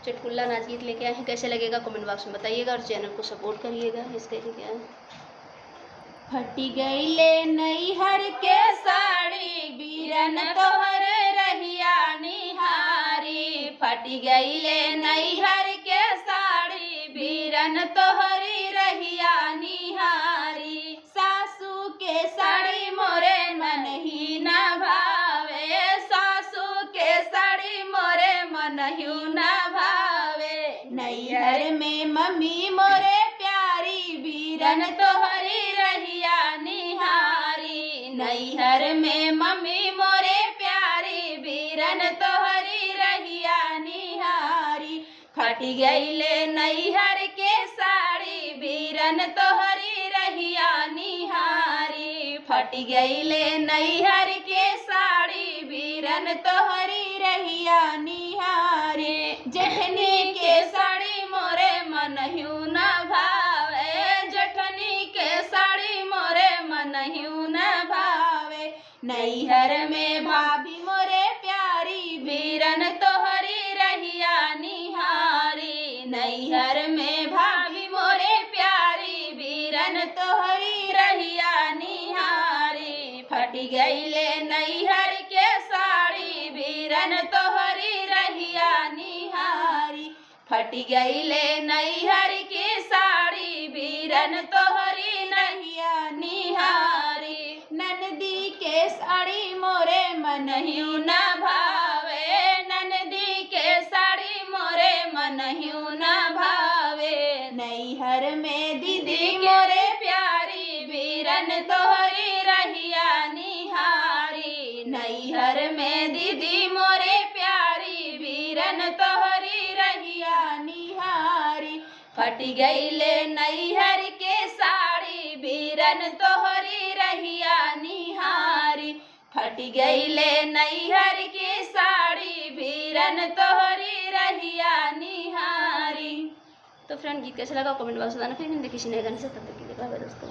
चुटकुला नाच गीत लेके आए हैं। कैसे लगेगा कमेंट बॉक्स में बताइएगा और चैनल को सपोर्ट करिएगा। इसके लिए क्या है, फटी गईले नैहर के साड़ी बीरन तोहर रहिया निहारी। फटी गईले नैहर के साड़ी बीरन तोहरी रहिया निहारी। सासू के साड़ी मोरे मन ही न भावे, सासू के साड़ी मोरे मन ही न भावे। नैहर में मम्मी मोरे प्यारी बीरन तोहरी रहिया निहारी। नैहर में मम्मी मोरे प्यारी बीरन तोहरी रहिया निहारी। फटी गईले नैहर के साड़ी बीरन तोहरी रहिया निहारी। फटी गईले नैहर के साड़ी बीरन तोहरी रहिया निहारी। जेठनी के साड़ी मोरे मन ह्यू न भावे, जेठनी के साड़ी मोरे मन ह्यू न भावे। नैहर में भाभी मोरे प्यारी बीरन तोहरी रहिया निहारी। नैहर में भाभी मोरे प्यारी बीरन तोहरी रहिया निहारी। फटी गईले नैहर के साड़ी बीरन तोहरी रहिया निहारी। फटी गईले नैहर की साड़ी बीरन तोहरी रहिया निहारी। ननदी के साड़ी मोरे मन ह्यू न भावे, ननदी के साड़ी मोरे मन ह्यू न भावे। नैहर में दीदी मोरे प्यारी बीरन तोहरी रहिया निहारी। नैहर में दीदी मोरे प्यारी बीरन तोहरी रहिया निहारी। फटी गईले नैहर के साड़ी बीरन तोहरी रहिया निहारी। फटी गईले नैहर की साड़ी बीरन तोहरी रहिया निहारी। तो फ्रेंड गीत कैसा लगा कमेंट बॉक्स में बताना। फिर देखिए नए गाने से, तब तक के लिए बाय बाय दोस्तों।